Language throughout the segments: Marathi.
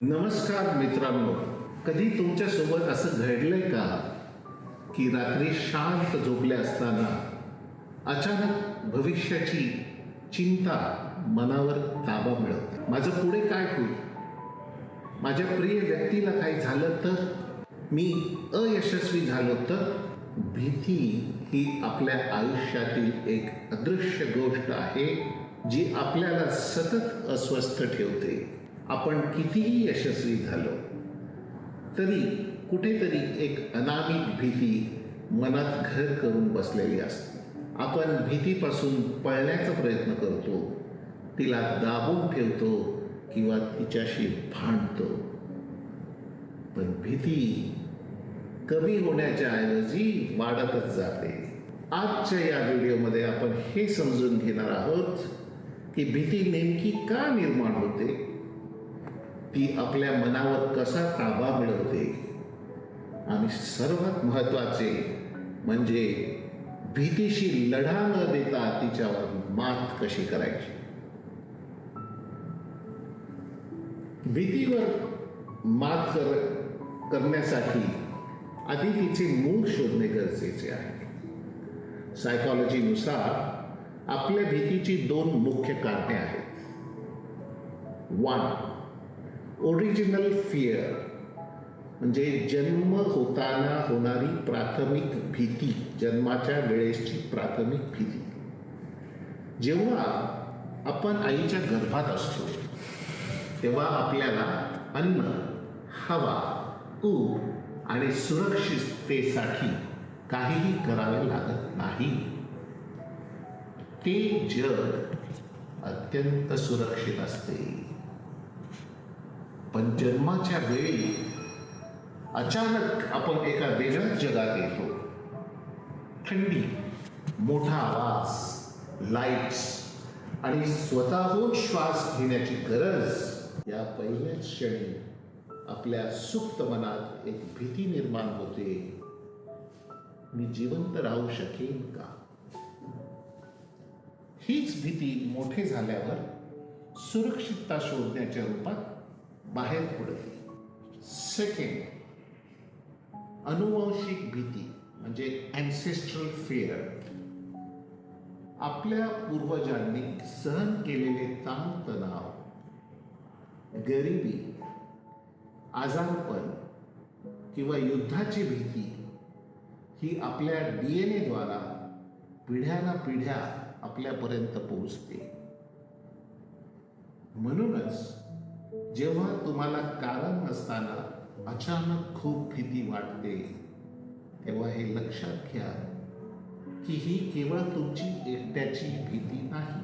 नमस्कार मित्रांनो, कधी तुमच्यासोबत असं घडलंय का की रात्री शांत झोपले असताना अचानक भविष्याची चिंता मनावर ताबा मिळवते? माझं पुढे काय होईल, माझ्या प्रिय व्यक्तीला काही झालं तर, मी अयशस्वी झालो तर? भीती ही आपल्या आयुष्यातील एक अदृश्य गोष्ट आहे जी आपल्याला सतत अस्वस्थ ठेवते. आपण कितीही यशस्वी झालो तरी कुठेतरी एक अनामिक भीती मनात घर करून बसलेली असते. आपण भीतीपासून पळण्याचा प्रयत्न करतो, तिला दाबून ठेवतो किंवा तिच्याशी भांडतो. पण भीती कमी होण्याच्या ऐवजी वाढतच जाते. आजच्या या व्हिडिओमध्ये आपण हे समजून घेणार आहोत की भीती नेमकी का निर्माण होते, ती आपल्या मनावर कसा ताबा मिळवते, आणि सर्वात महत्त्वाचे म्हणजे भीतीशी लढा न देता तिच्यावर मात कशी करायची. भीतीवर मात करण्यासाठी आधी तिचे मूळ शोधणे गरजेचे आहे. सायकॉलॉजीनुसार आपल्या भीतीची दोन मुख्य कारणे आहेत. 1. ओरिजिनल फिअर, म्हणजे जन्म होताना होणारी प्राथमिक भीती, जन्माच्या वेळेसची प्राथमिक भीती. जेव्हा आपण आईच्या गर्भात असतो तेव्हा आपल्याला अन्न, हवा, ऊब आणि सुरक्षिततेसाठी काहीही करावे लागत नाही. ते जग अत्यंत सुरक्षित असते. पण जन्माच्या वेळी अचानक आपण एका वेगळ्याच जगात येतो. थंडी, मोठा आवाज, लाईट्स आणि स्वतःहून श्वास घेण्याची गरज या पहिल्याच क्षणी आपल्या सुप्त मनात एक भीती निर्माण होते. मी जिवंत राहू शकेन का? हीच भीती मोठे झाल्यावर सुरक्षितता शोधण्याच्या रूपात बाहेर पडते. सेकंड, अनुवंशिक भीती म्हणजे अँसेस्ट्रल फिअर. आपल्या पूर्वजांनी सहन केलेले ताणतणाव, गरिबी, आजारपण किंवा युद्धाची भीती ही आपल्या DNA द्वारा पिढ्यानपिढ्या आपल्यापर्यंत पोहोचते. म्हणूनच जेव्हा तुम्हाला कारण नसताना अचानक खूप भीती वाटते तेव्हा हे लक्षात घ्या की ही केवळ तुमची एकट्याची भीती नाही.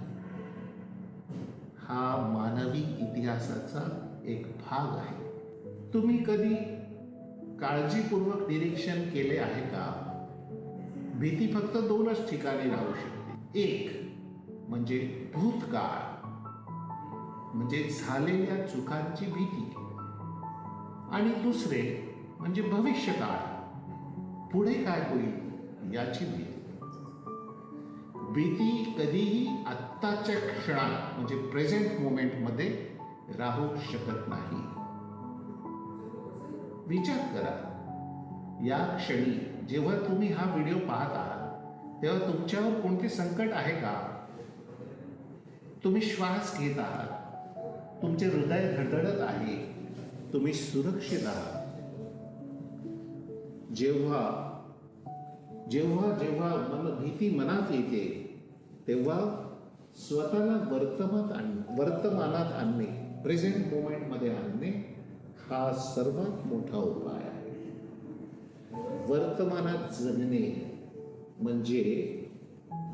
हा मानवी इतिहासाचा एक भाग आहे. तुम्ही कधी काळजीपूर्वक निरीक्षण केले आहे का? भीती फक्त दोनच ठिकाणी राहू शकते. एक म्हणजे भूतकाळ, म्हणजे झालेल्या चुकांची भीती, आणि दुसरे म्हणजे भविष्यकाळ, पुढे काय होईल याची भीती. भीती कधीही आत्ताच्या क्षणात म्हणजे प्रेझेंट मोमेंटमध्ये राहू शकत नाही. विचार करा, या क्षणी जेव्हा तुम्ही हा व्हिडिओ पाहत आहात तेव्हा तुमच्यावर कोणते संकट आहे का? तुम्ही श्वास घेत आहात, तुमचे हृदय धडधडत आहे, तुम्ही सुरक्षित आहात. जेव्हा जेव्हा जेव्हा भीती मनात येते तेव्हा स्वतःला वर्तमानात आणणे, प्रेझेंट मोमेंटमध्ये आणणे हा सर्वात मोठा उपाय आहे. वर्तमानात जगणे म्हणजे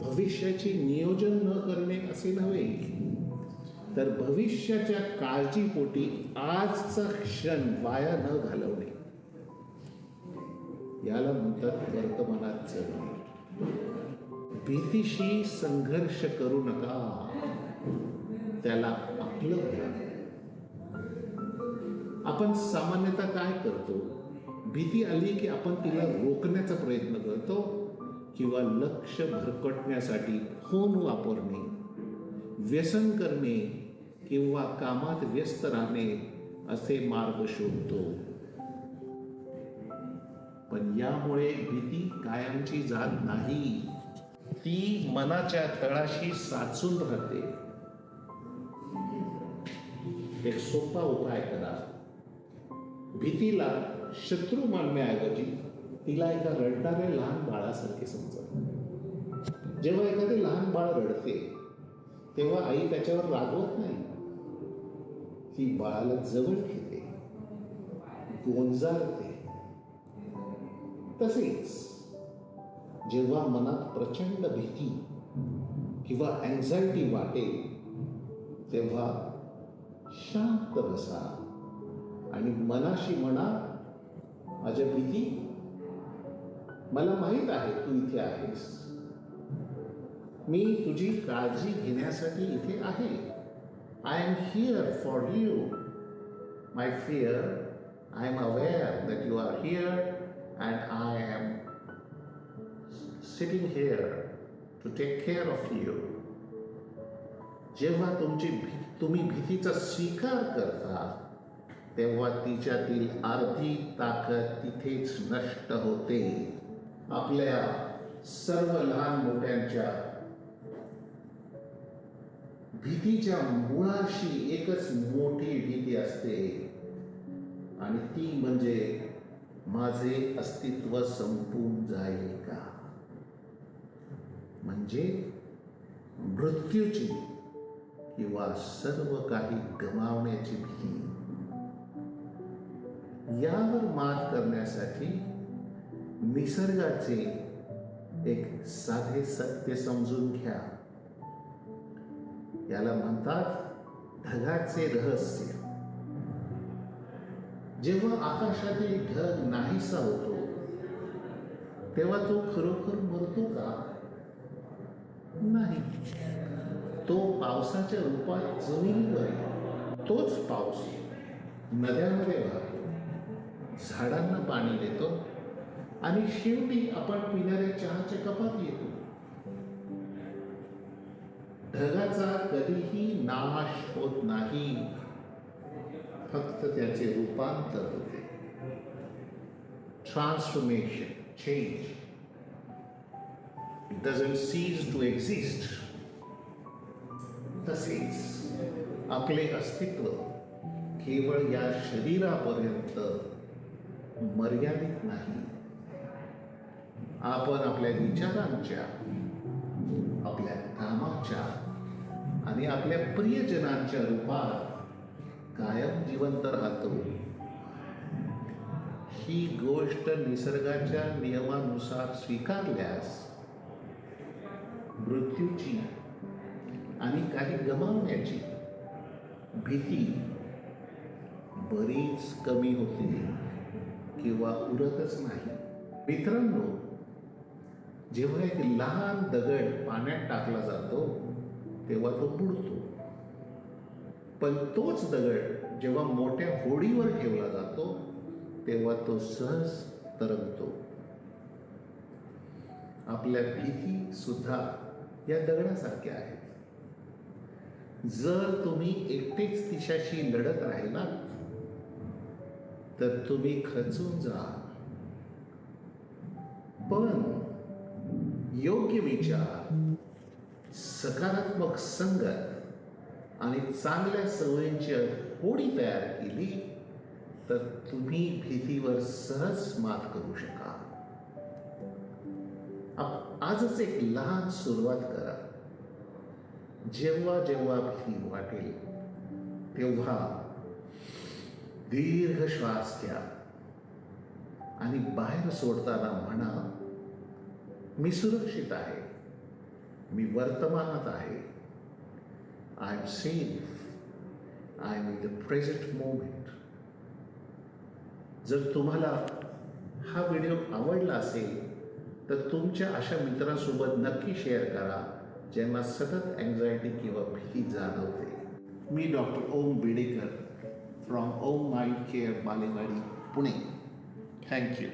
भविष्याचे नियोजन न करणे असे नव्हे, तर भविष्याच्या काळजीपोटी आजचा क्षण वाया न घालवणे, याला म्हणतात वर्तमानात जगणे. भीतीशी संघर्ष करू नका, त्याला आपलं घ्या. आपण सामान्यतः काय करतो? भीती आली की आपण तिला रोखण्याचा प्रयत्न करतो किंवा लक्ष भरकटण्यासाठी फोन वापरणे, व्यसन करणे किंवा कामात व्यस्त राहणे असे मार्ग शोधतो. पण यामुळे भीती कायमची जात नाही, ती मनाच्या तळाशी साचून राहते. एक सोपा उपाय करा. भीतीला शत्रू मानण्याऐवजी तिला एका रडणाऱ्या लहान बाळासारखे समजा. जेव्हा एखादे लहान बाळ रडते तेव्हा आई त्याच्यावर रागवत नाही, ती बाळाला जवळ घेते, गोंजारते. तसेच जेव्हा मनात प्रचंड भीती किंवा अँझायटी वाटेल तेव्हा शांत बसा आणि मनाशी म्हणा, माझ्या भीती, मला माहित आहे तू इथे आहेस. मी तुझी काळजी घेण्यासाठी इथे आहे. I am here for you. My fear, I am aware that you are here and I am sitting here to take care of you. जेव्हा तुम्ही भीतीचा स्वीकार करता तेव्हा तिच्यातील अर्धी ताकद तिथेच नष्ट होते. आपल्या सर्व लहान मोठ्यांच्या भीतीच्या मुळाशी एकच मोठी भीती असते आणि ती म्हणजे माझे अस्तित्व संपून जाईल का, म्हणजे मृत्यूची किंवा सर्व काही गमावण्याची भीती. यावर मात करण्यासाठी निसर्गाचे एक साधे सत्य समजून घ्या. याला म्हणतात ढगाचे रहस्य. जेव्हा आकाशातील ढग नाहीसा होतो तेव्हा तो खरोखर मरतो का? नाही. तो पावसाच्या रूपात जमिनीवर येतो. तोच पाऊस नद्यांमध्ये वाहतो, झाडांना पाणी देतो आणि शेवटी आपण पिणाऱ्या चहाच्या कपात येतो. ढगाचा कधीही नाश होत नाही, फक्त त्याचे रूपांतर होते. Transformation, change. It doesn't cease to exist. तसेच आपले अस्तित्व केवळ या शरीरापर्यंत मर्यादित नाही. आपण आपल्या विचारांच्या, आपल्या कामाच्या आणि आपल्या प्रियजनांच्या रूपात कायम जिवंत राहतो. ही गोष्ट निसर्गाच्या नियमानुसार स्वीकारल्यास मृत्यूची आणि काही गमावण्याची भीती बरीच कमी होते किंवा उरतच नाही. मित्रांनो, जेव्हा एक लहान दगड पाण्यात टाकला जातो तेव्हा तो बुडतो, पण तोच दगड जेव्हा मोठ्या होडीवर ठेवला जातो तेव्हा तो सहज तरंगतो. आपल्या भीती सुद्धा या दगडासारख्या आहेत. जर तुम्ही एकटेच तिच्याशी लढत राहिलात तर तुम्ही खचून जा. पण योग्य विचार, सकारात्मक संगत आणि चांगल्या सवयींची होडी तयार केली तर तुम्ही भीतीवर सहज मात करू शकाल. आजच एक लहान सुरुवात करा. जेव्हा जेव्हा भीती वाटेल तेव्हा दीर्घ श्वास घ्या आणि बाहेर सोडताना म्हणा, मी सुरक्षित आहे, मी वर्तमानात आहे, I am safe, I am in the present moment. जर तुम्हाला हा व्हिडिओ आवडला असेल तर तुमच्या अशा मित्रांसोबत नक्की शेअर करा ज्यांना सतत अँझायटी किंवा भीती जाणवते. मी doctor Om Bedekar from Om mind care, Balewadi, Pune. Thank you.